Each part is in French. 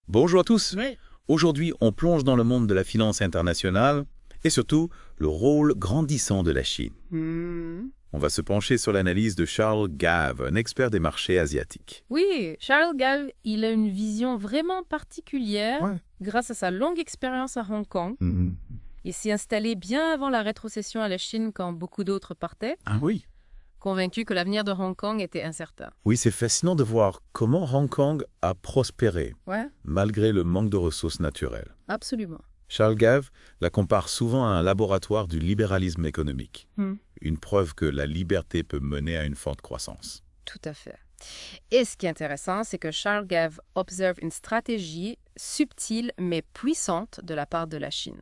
Bonjour à tous. Oui. Aujourd'hui, on plonge dans le monde de la finance internationale et surtout le rôle grandissant de la Chine. On va se pencher sur l'analyse de Charles Gave, un expert des marchés asiatiques. Oui, Charles Gave, il a une vision vraiment particulière Ouais. grâce à sa longue expérience à Hong Kong. Il s'est installé bien avant la rétrocession à la Chine quand beaucoup d'autres partaient, Ah oui. convaincu que l'avenir de Hong Kong était incertain. Oui, c'est fascinant de voir comment Hong Kong a prospéré Ouais, malgré le manque de ressources naturelles. absolument. Charles Gave la compare souvent à un laboratoire du libéralisme économique, une preuve que la liberté peut mener à une forte croissance. Tout à fait. Et ce qui est intéressant, c'est que Charles Gave observe une stratégie subtile mais puissante de la part de la Chine.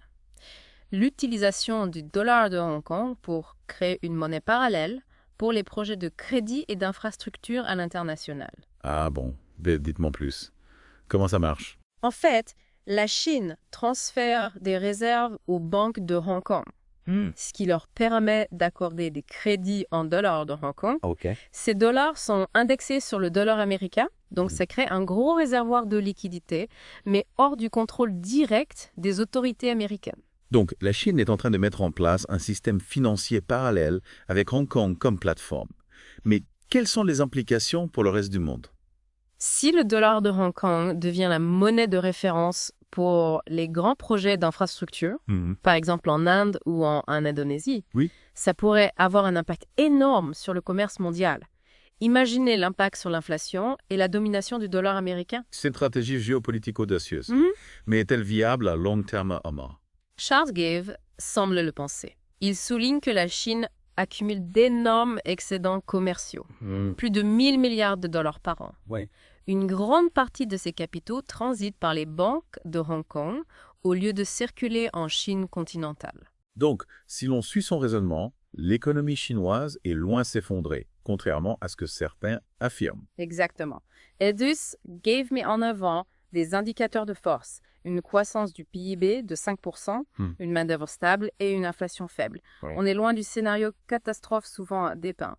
L'utilisation du dollar de Hong Kong pour créer une monnaie parallèle pour les projets de crédit et d'infrastructure à l'international. Ah bon, dites-moi plus. Comment ça marche? En fait, la Chine transfère des réserves aux banques de Hong Kong, ce qui leur permet d'accorder des crédits en dollars de Hong Kong. Ok. Ces dollars sont indexés sur le dollar américain, donc ça crée un gros réservoir de liquidités, mais hors du contrôle direct des autorités américaines. Donc, la Chine est en train de mettre en place un système financier parallèle avec Hong Kong comme plateforme. Mais quelles sont les implications pour le reste du monde? Si le dollar de Hong Kong devient la monnaie de référence pour les grands projets d'infrastructure, par exemple en Inde ou en Indonésie, Oui. ça pourrait avoir un impact énorme sur le commerce mondial. Imaginez l'impact sur l'inflation et la domination du dollar américain. C'est une stratégie géopolitique audacieuse. Mhm. Mais est-elle viable à long terme à mort? Charles Gave semble le penser. Il souligne que la Chine accumule d'énormes excédents commerciaux, plus de 1000 milliards de dollars par an. Ouais. Une grande partie de ces capitaux transite par les banques de Hong Kong au lieu de circuler en Chine continentale. Donc, si l'on suit son raisonnement, l'économie chinoise est loin de s'effondrer, contrairement à ce que certains affirment. Exactement. Edus Gave met en avant des indicateurs de force, une croissance du PIB de 5%, une main-d'œuvre stable et une inflation faible. Ouais. On est loin du scénario catastrophe souvent dépeint.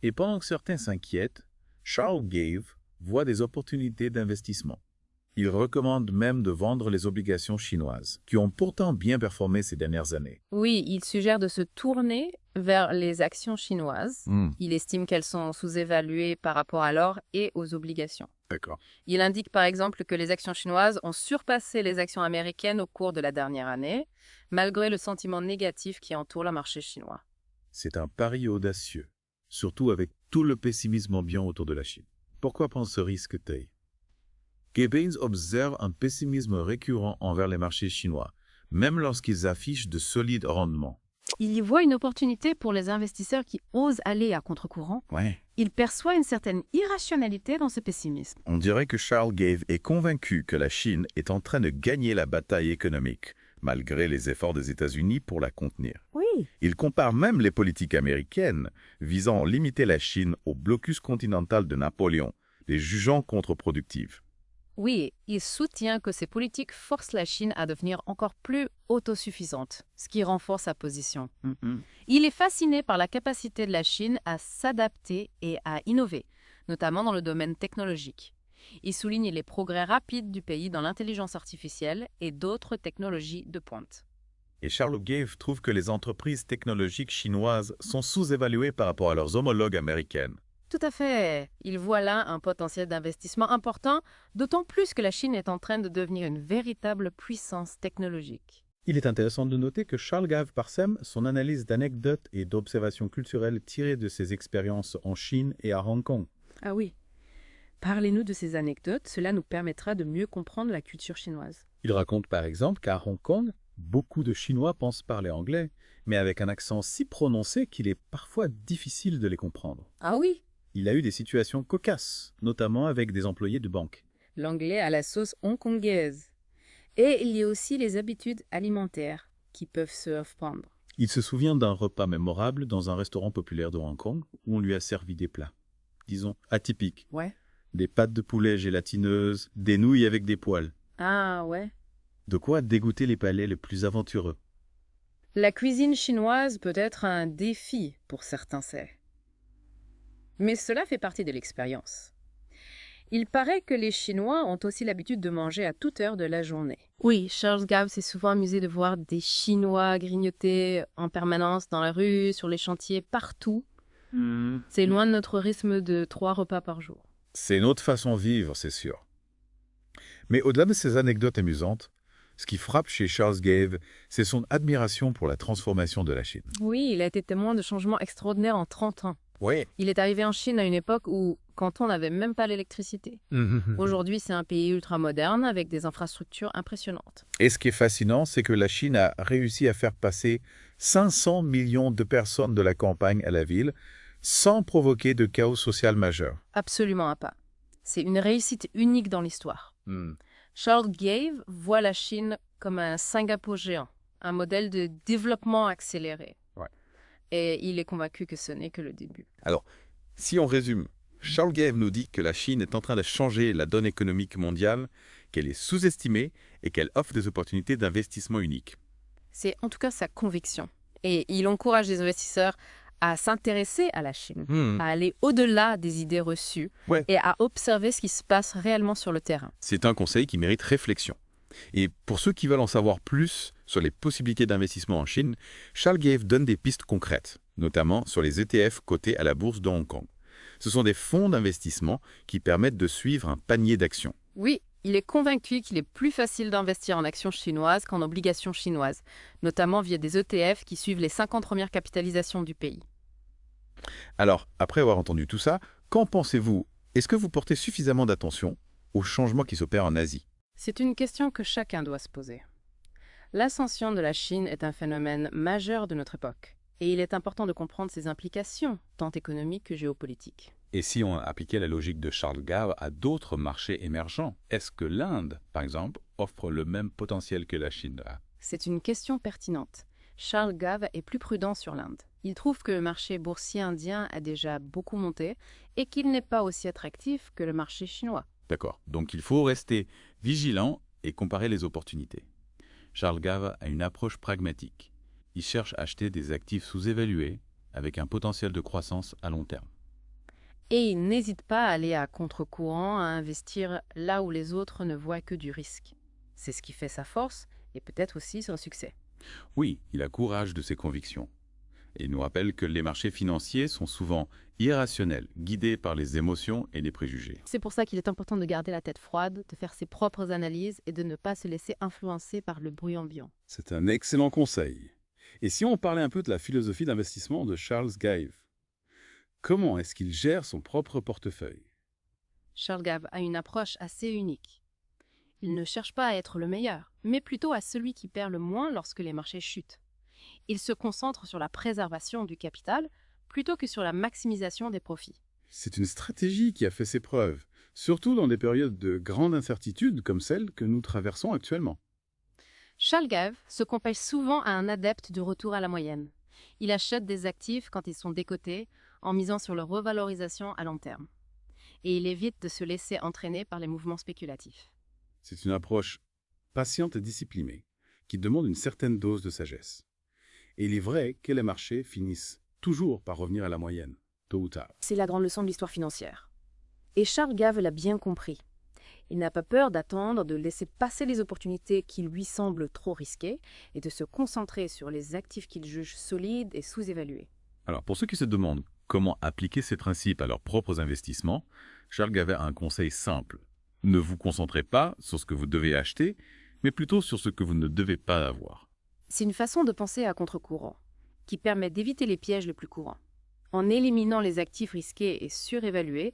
Et pendant que certains s'inquiètent, Charles Gave voit des opportunités d'investissement. Il recommande même de vendre les obligations chinoises, qui ont pourtant bien performé ces dernières années. Oui, il suggère de se tourner vers les actions chinoises. Il estime qu'elles sont sous-évaluées par rapport à l'or et aux obligations. D'accord. Il indique par exemple que les actions chinoises ont surpassé les actions américaines au cours de la dernière année, malgré le sentiment négatif qui entoure le marché chinois. C'est un pari audacieux, surtout avec tout le pessimisme ambiant autour de la Chine. Pourquoi prendre ce risque, Tay? Gibbons observe un pessimisme récurrent envers les marchés chinois, même lorsqu'ils affichent de solides rendements. Il y voit une opportunité pour les investisseurs qui osent aller à contre-courant. Ouais. Il perçoit une certaine irrationalité dans ce pessimisme. On dirait que Charles Gave est convaincu que la Chine est en train de gagner la bataille économique, malgré les efforts des États-Unis pour la contenir. Oui. Il compare même les politiques américaines visant à limiter la Chine au blocus continental de Napoléon, les jugeant contre-productives. Oui, il soutient que ces politiques forcent la Chine à devenir encore plus autosuffisante, ce qui renforce sa position. Il est fasciné par la capacité de la Chine à s'adapter et à innover, notamment dans le domaine technologique. Il souligne les progrès rapides du pays dans l'intelligence artificielle et d'autres technologies de pointe. Et Charles Gave trouve que les entreprises technologiques chinoises sont sous-évaluées par rapport à leurs homologues américaines. Tout à fait. Il voit là un potentiel d'investissement important, d'autant plus que la Chine est en train de devenir une véritable puissance technologique. Il est intéressant de noter que Charles Gave parsème son analyse d'anecdotes et d'observations culturelles tirées de ses expériences en Chine et à Hong Kong. Ah oui. Parlez-nous de ces anecdotes, cela nous permettra de mieux comprendre la culture chinoise. Il raconte par exemple qu'à Hong Kong, beaucoup de Chinois pensent parler anglais, mais avec un accent si prononcé qu'il est parfois difficile de les comprendre. Ah oui. Il a eu des situations cocasses, notamment avec des employés de banque. L'anglais à la sauce hongkongaise. Et il y a aussi les habitudes alimentaires qui peuvent se reprendre. Il se souvient d'un repas mémorable dans un restaurant populaire de Hong Kong où on lui a servi des plats, disons, atypiques. Ouais. Des pâtes de poulet gélatineuses, des nouilles avec des poils. Ah ouais. De quoi dégoûter les palais les plus aventureux. La cuisine chinoise peut être un défi pour certains, c'est. Mais cela fait partie de l'expérience. Il paraît que les Chinois ont aussi l'habitude de manger à toute heure de la journée. Oui, Charles Gave s'est souvent amusé de voir des Chinois grignoter en permanence dans la rue, sur les chantiers, partout. C'est loin de notre rythme de 3 repas par jour. C'est une autre façon de vivre, c'est sûr. Mais au-delà de ces anecdotes amusantes, ce qui frappe chez Charles Gave, c'est son admiration pour la transformation de la Chine. Oui, il a été témoin de changements extraordinaires en 30 ans. Oui. Il est arrivé en Chine à une époque où Canton n'avait même pas l'électricité. Aujourd'hui, c'est un pays ultra-moderne avec des infrastructures impressionnantes. Et ce qui est fascinant, c'est que la Chine a réussi à faire passer 500 millions de personnes de la campagne à la ville sans provoquer de chaos social majeur. Absolument pas. C'est une réussite unique dans l'histoire. Charles Gave voit la Chine comme un Singapour géant, un modèle de développement accéléré. Ouais. Et il est convaincu que ce n'est que le début. Alors, si on résume, Charles Gave nous dit que la Chine est en train de changer la donne économique mondiale, qu'elle est sous-estimée et qu'elle offre des opportunités d'investissement uniques. C'est en tout cas sa conviction. Et il encourage les investisseurs à s'intéresser à la Chine, à aller au-delà des idées reçues et à observer ce qui se passe réellement sur le terrain. C'est un conseil qui mérite réflexion. Et pour ceux qui veulent en savoir plus sur les possibilités d'investissement en Chine, Charles Gave donne des pistes concrètes, notamment sur les ETF cotés à la bourse de Hong Kong. Ce sont des fonds d'investissement qui permettent de suivre un panier d'actions. Oui, il est convaincu qu'il est plus facile d'investir en actions chinoises qu'en obligations chinoises, notamment via des ETF qui suivent les 50 premières capitalisations du pays. Alors, après avoir entendu tout ça, qu'en pensez-vous? Est-ce que vous portez suffisamment d'attention aux changements qui s'opèrent en Asie? C'est une question que chacun doit se poser. L'ascension de la Chine est un phénomène majeur de notre époque, et il est important de comprendre ses implications, tant économiques que géopolitiques. Et si on appliquait la logique de Charles Gave à d'autres marchés émergents, est-ce que l'Inde, par exemple, offre le même potentiel que la Chine a? C'est une question pertinente. Charles Gave est plus prudent sur l'Inde. Il trouve que le marché boursier indien a déjà beaucoup monté et qu'il n'est pas aussi attractif que le marché chinois. D'accord, donc il faut rester vigilant et comparer les opportunités. Charles Gave a une approche pragmatique. Il cherche à acheter des actifs sous-évalués avec un potentiel de croissance à long terme. Et il n'hésite pas à aller à contre-courant, à investir là où les autres ne voient que du risque. C'est ce qui fait sa force et peut-être aussi son succès. Oui, il a courage de ses convictions. Et il nous rappelle que les marchés financiers sont souvent irrationnels, guidés par les émotions et les préjugés. C'est pour ça qu'il est important de garder la tête froide, de faire ses propres analyses et de ne pas se laisser influencer par le bruit ambiant. C'est un excellent conseil. Et si on parlait un peu de la philosophie d'investissement de Charles Gave? Comment est-ce qu'il gère son propre portefeuille? Charles Gave a une approche assez unique. Il ne cherche pas à être le meilleur, mais plutôt à celui qui perd le moins lorsque les marchés chutent. Il se concentre sur la préservation du capital plutôt que sur la maximisation des profits. C'est une stratégie qui a fait ses preuves, surtout dans des périodes de grande incertitude comme celle que nous traversons actuellement. Charles Gave se compare souvent à un adepte du retour à la moyenne. Il achète des actifs quand ils sont décotés en misant sur leur revalorisation à long terme. Et il évite de se laisser entraîner par les mouvements spéculatifs. C'est une approche patiente et disciplinée qui demande une certaine dose de sagesse. Et il est vrai que les marchés finissent toujours par revenir à la moyenne, tôt ou tard. C'est la grande leçon de l'histoire financière. Et Charles Gave l'a bien compris. Il n'a pas peur d'attendre, de laisser passer les opportunités qui lui semblent trop risquées et de se concentrer sur les actifs qu'il juge solides et sous-évalués. Alors, pour ceux qui se demandent comment appliquer ces principes à leurs propres investissements, Charles Gave a un conseil simple. Ne vous concentrez pas sur ce que vous devez acheter, mais plutôt sur ce que vous ne devez pas avoir. C'est une façon de penser à contre-courant, qui permet d'éviter les pièges les plus courants. En éliminant les actifs risqués et surévalués,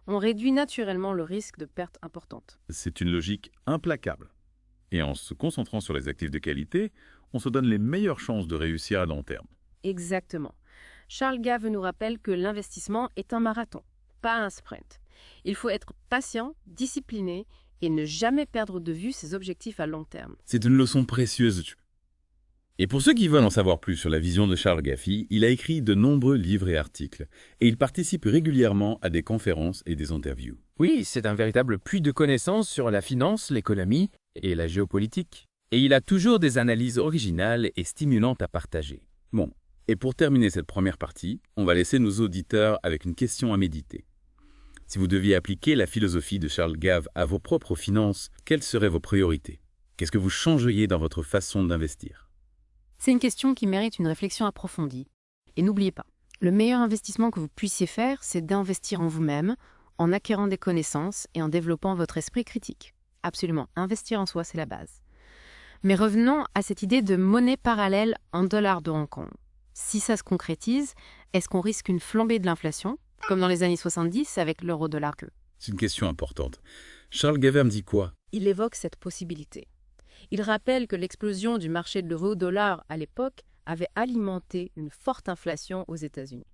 on réduit naturellement le risque de pertes importantes. C'est une logique implacable. Et en se concentrant sur les actifs de qualité, on se donne les meilleures chances de réussir à long terme. Exactement. Charles Gave nous rappelle que l'investissement est un marathon, pas un sprint. Il faut être patient, discipliné et ne jamais perdre de vue ses objectifs à long terme. C'est une leçon précieuse. Et pour ceux qui veulent en savoir plus sur la vision de Charles Gave, il a écrit de nombreux livres et articles, et il participe régulièrement à des conférences et des interviews. Oui, c'est un véritable puits de connaissances sur la finance, l'économie et la géopolitique. Et il a toujours des analyses originales et stimulantes à partager. Bon, et pour terminer cette première partie, on va laisser nos auditeurs avec une question à méditer. Si vous deviez appliquer la philosophie de Charles Gave à vos propres finances, quelles seraient vos priorités? Qu'est-ce que vous changeriez dans votre façon d'investir? C'est une question qui mérite une réflexion approfondie. Et n'oubliez pas, le meilleur investissement que vous puissiez faire, c'est d'investir en vous-même, en acquérant des connaissances et en développant votre esprit critique. Absolument, investir en soi, c'est la base. Mais revenons à cette idée de monnaie parallèle en dollars de Hong Kong. Si ça se concrétise, est-ce qu'on risque une flambée de l'inflation, comme dans les années 70 avec l'euro-dollar que? C'est une question importante. Charles Gave me dit quoi? Il évoque cette possibilité. Il rappelle que l'explosion du marché de l'euro-dollar à l'époque avait alimenté une forte inflation aux États-Unis.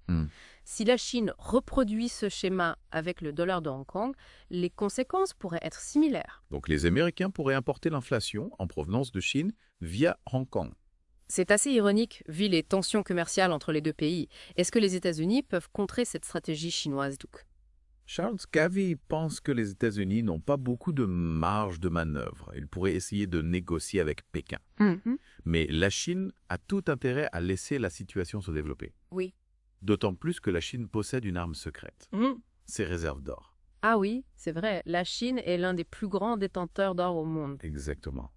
Si la Chine reproduit ce schéma avec le dollar de Hong Kong, les conséquences pourraient être similaires. Donc les Américains pourraient importer l'inflation en provenance de Chine via Hong Kong. C'est assez ironique, vu les tensions commerciales entre les deux pays. Est-ce que les États-Unis peuvent contrer cette stratégie chinoise, donc? Charles Gave pense que les États-Unis n'ont pas beaucoup de marge de manœuvre. Ils pourraient essayer de négocier avec Pékin. Mais la Chine a tout intérêt à laisser la situation se développer. Oui. D'autant plus que la Chine possède une arme secrète, ses réserves d'or. Ah oui, c'est vrai, la Chine est l'un des plus grands détenteurs d'or au monde. Exactement.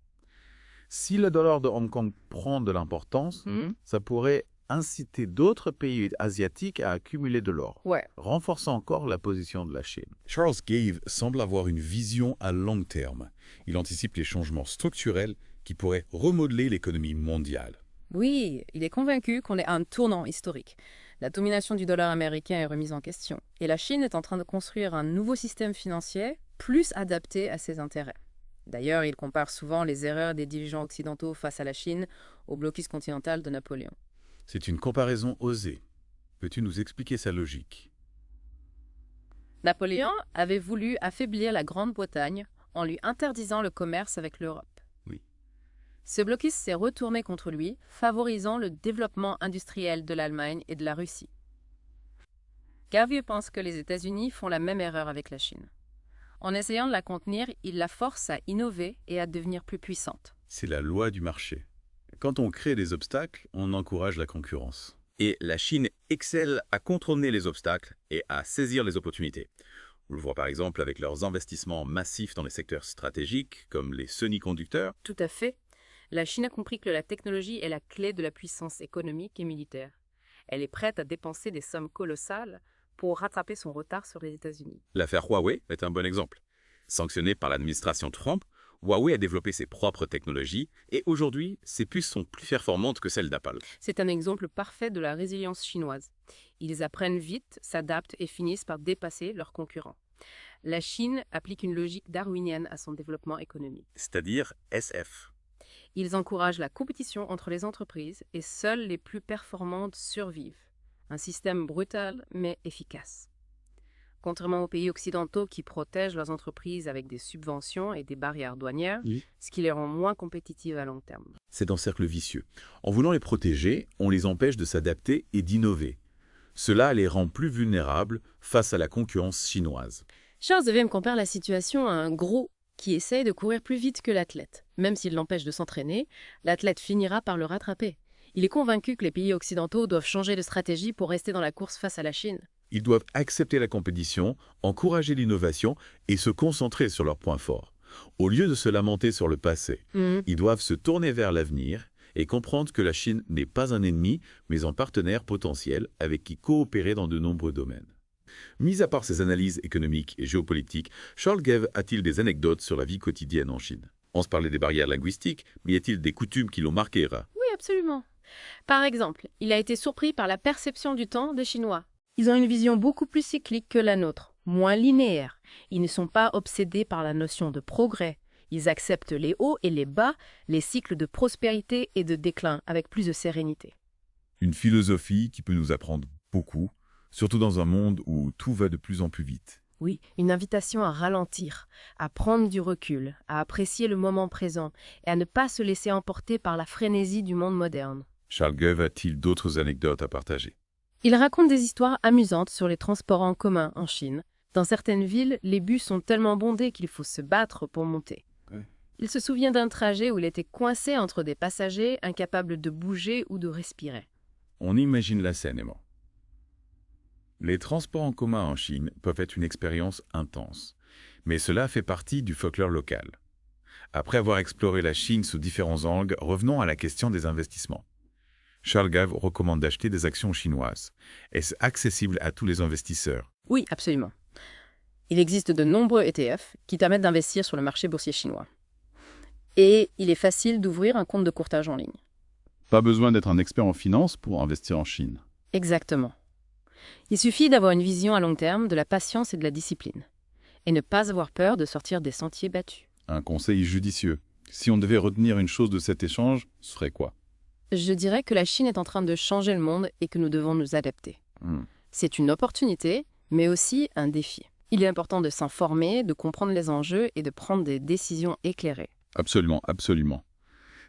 Si le dollar de Hong Kong prend de l'importance, ça pourrait inciter d'autres pays asiatiques à accumuler de l'or, renforçant encore la position de la Chine. Charles Gave semble avoir une vision à long terme. Il anticipe les changements structurels qui pourraient remodeler l'économie mondiale. Oui, il est convaincu qu'on est à un tournant historique. La domination du dollar américain est remise en question. Et la Chine est en train de construire un nouveau système financier plus adapté à ses intérêts. D'ailleurs, il compare souvent les erreurs des dirigeants occidentaux face à la Chine au blocus continental de Napoléon. C'est une comparaison osée. Peux-tu nous expliquer sa logique? Napoléon avait voulu affaiblir la Grande-Bretagne en lui interdisant le commerce avec l'Europe. Oui. Ce blocus s'est retourné contre lui, favorisant le développement industriel de l'Allemagne et de la Russie. Gave pense que les États-Unis font la même erreur avec la Chine. En essayant de la contenir, il la force à innover et à devenir plus puissante. C'est la loi du marché. Quand on crée des obstacles, on encourage la concurrence. Et la Chine excelle à contourner les obstacles et à saisir les opportunités. On le voit par exemple avec leurs investissements massifs dans les secteurs stratégiques, comme les semi-conducteurs. Tout à fait. La Chine a compris que la technologie est la clé de la puissance économique et militaire. Elle est prête à dépenser des sommes colossales pour rattraper son retard sur les États-Unis. L'affaire Huawei est un bon exemple. Sanctionnée par l'administration Trump, Huawei a développé ses propres technologies et aujourd'hui, ses puces sont plus performantes que celles d'Apple. C'est un exemple parfait de la résilience chinoise. Ils apprennent vite, s'adaptent et finissent par dépasser leurs concurrents. La Chine applique une logique darwinienne à son développement économique. C'est-à-dire SF. Ils encouragent la compétition entre les entreprises et seules les plus performantes survivent. Un système brutal mais efficace. Contrairement aux pays occidentaux qui protègent leurs entreprises avec des subventions et des barrières douanières, ce qui les rend moins compétitives à long terme. C'est un cercle vicieux. En voulant les protéger, on les empêche de s'adapter et d'innover. Cela les rend plus vulnérables face à la concurrence chinoise. Charles Gave compare la situation à un gros qui essaye de courir plus vite que l'athlète. Même s'il l'empêche de s'entraîner, l'athlète finira par le rattraper. Il est convaincu que les pays occidentaux doivent changer de stratégie pour rester dans la course face à la Chine. Ils doivent accepter la compétition, encourager l'innovation et se concentrer sur leurs points forts. Au lieu de se lamenter sur le passé, ils doivent se tourner vers l'avenir et comprendre que la Chine n'est pas un ennemi, mais un partenaire potentiel avec qui coopérer dans de nombreux domaines. Mis à part ses analyses économiques et géopolitiques, Charles Gave a-t-il des anecdotes sur la vie quotidienne en Chine? On se parlait des barrières linguistiques, mais y a-t-il des coutumes qui l'ont marqué? Oui, absolument. Par exemple, il a été surpris par la perception du temps des Chinois. Ils ont une vision beaucoup plus cyclique que la nôtre, moins linéaire. Ils ne sont pas obsédés par la notion de progrès. Ils acceptent les hauts et les bas, les cycles de prospérité et de déclin avec plus de sérénité. Une philosophie qui peut nous apprendre beaucoup, surtout dans un monde où tout va de plus en plus vite. Oui, une invitation à ralentir, à prendre du recul, à apprécier le moment présent et à ne pas se laisser emporter par la frénésie du monde moderne. Charles Gave a-t-il d'autres anecdotes à partager? Il raconte des histoires amusantes sur les transports en commun en Chine. Dans certaines villes, les bus sont tellement bondés qu'il faut se battre pour monter. Il se souvient d'un trajet où il était coincé entre des passagers incapables de bouger ou de respirer. On imagine la scène, Emma. Les transports en commun en Chine peuvent être une expérience intense, mais cela fait partie du folklore local. Après avoir exploré la Chine sous différents angles, revenons à la question des investissements. Charles Gave recommande d'acheter des actions chinoises. Est-ce accessible à tous les investisseurs? Oui, absolument. Il existe de nombreux ETF qui permettent d'investir sur le marché boursier chinois. Et il est facile d'ouvrir un compte de courtage en ligne. Pas besoin d'être un expert en finance pour investir en Chine. Exactement. Il suffit d'avoir une vision à long terme, de la patience et de la discipline. Et ne pas avoir peur de sortir des sentiers battus. Un conseil judicieux. Si on devait retenir une chose de cet échange, ce serait quoi? Je dirais que la Chine est en train de changer le monde et que nous devons nous adapter. C'est une opportunité, mais aussi un défi. Il est important de s'informer, de comprendre les enjeux et de prendre des décisions éclairées. Absolument, absolument.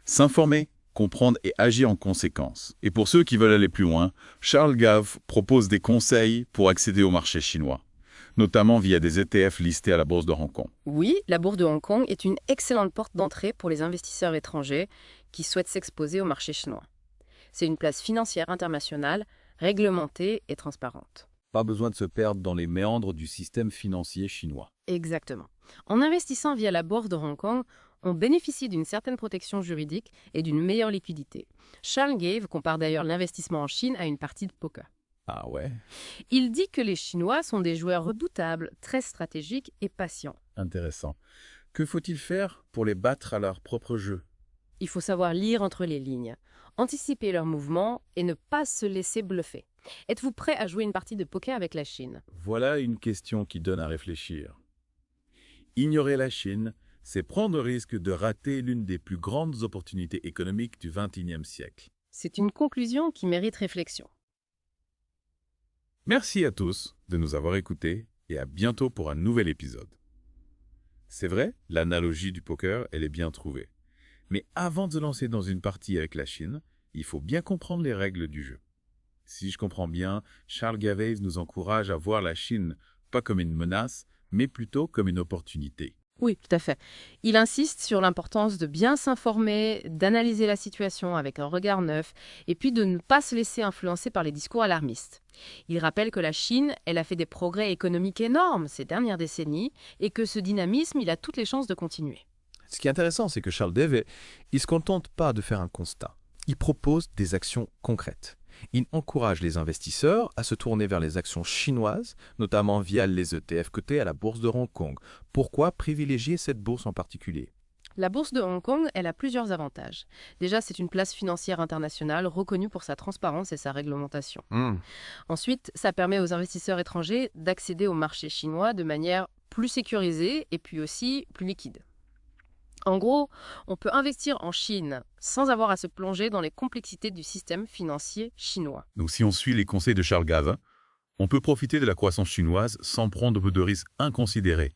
S'informer, comprendre et agir en conséquence. Et pour ceux qui veulent aller plus loin, Charles Gave propose des conseils pour accéder au marché chinois, notamment via des ETF listés à la bourse de Hong Kong. Oui, la bourse de Hong Kong est une excellente porte d'entrée pour les investisseurs étrangers qui souhaitent s'exposer au marché chinois. C'est une place financière internationale, réglementée et transparente. Pas besoin de se perdre dans les méandres du système financier chinois. Exactement. En investissant via la bourse de Hong Kong, on bénéficie d'une certaine protection juridique et d'une meilleure liquidité. Charles Gave compare d'ailleurs l'investissement en Chine à une partie de poker. Ah ouais? Il dit que les Chinois sont des joueurs redoutables, très stratégiques et patients. Intéressant. Que faut-il faire pour les battre à leur propre jeu? Il faut savoir lire entre les lignes, anticiper leurs mouvements et ne pas se laisser bluffer. Êtes-vous prêt à jouer une partie de poker avec la Chine? Voilà une question qui donne à réfléchir. Ignorer la Chine, c'est prendre le risque de rater l'une des plus grandes opportunités économiques du XXIe siècle. C'est une conclusion qui mérite réflexion. Merci à tous de nous avoir écoutés et à bientôt pour un nouvel épisode. C'est vrai, l'analogie du poker, elle est bien trouvée. Mais avant de se lancer dans une partie avec la Chine, il faut bien comprendre les règles du jeu. Si je comprends bien, Charles Gave nous encourage à voir la Chine pas comme une menace, mais plutôt comme une opportunité. Oui, tout à fait. Il insiste sur l'importance de bien s'informer, d'analyser la situation avec un regard neuf, et puis de ne pas se laisser influencer par les discours alarmistes. Il rappelle que la Chine, elle a fait des progrès économiques énormes ces dernières décennies, et que ce dynamisme, il a toutes les chances de continuer. Ce qui est intéressant, c'est que Charles Gave, il ne se contente pas de faire un constat. Il propose des actions concrètes. Il encourage les investisseurs à se tourner vers les actions chinoises, notamment via les ETF cotés à la bourse de Hong Kong. Pourquoi privilégier cette bourse en particulier? La bourse de Hong Kong, elle a plusieurs avantages. Déjà, c'est une place financière internationale reconnue pour sa transparence et sa réglementation. Ensuite, ça permet aux investisseurs étrangers d'accéder au marché chinois de manière plus sécurisée et puis aussi plus liquide. En gros, on peut investir en Chine sans avoir à se plonger dans les complexités du système financier chinois. Donc si on suit les conseils de Charles Gave, on peut profiter de la croissance chinoise sans prendre de risques inconsidérés.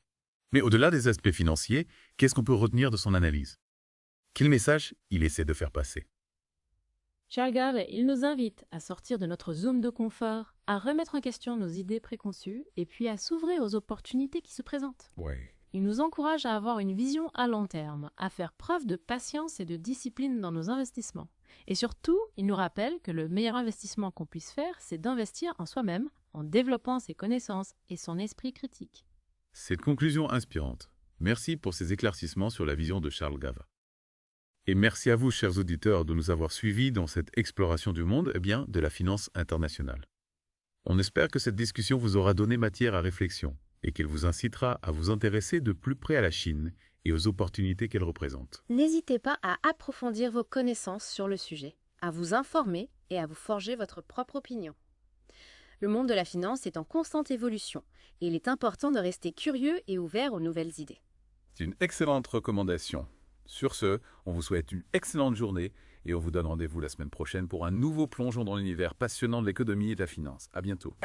Mais au-delà des aspects financiers, qu'est-ce qu'on peut retenir de son analyse? Quel message il essaie de faire passer? Charles Gave, il nous invite à sortir de notre zone de confort, à remettre en question nos idées préconçues et puis à s'ouvrir aux opportunités qui se présentent. Ouais. Il nous encourage à avoir une vision à long terme, à faire preuve de patience et de discipline dans nos investissements. Et surtout, il nous rappelle que le meilleur investissement qu'on puisse faire, c'est d'investir en soi-même, en développant ses connaissances et son esprit critique. Cette conclusion inspirante. Merci pour ces éclaircissements sur la vision de Charles Gave. Et merci à vous, chers auditeurs, de nous avoir suivis dans cette exploration du monde, de la finance internationale. On espère que cette discussion vous aura donné matière à réflexion et qu'elle vous incitera à vous intéresser de plus près à la Chine et aux opportunités qu'elle représente. N'hésitez pas à approfondir vos connaissances sur le sujet, à vous informer et à vous forger votre propre opinion. Le monde de la finance est en constante évolution et il est important de rester curieux et ouvert aux nouvelles idées. C'est une excellente recommandation. Sur ce, on vous souhaite une excellente journée et on vous donne rendez-vous la semaine prochaine pour un nouveau plongeon dans l'univers passionnant de l'économie et de la finance. À bientôt.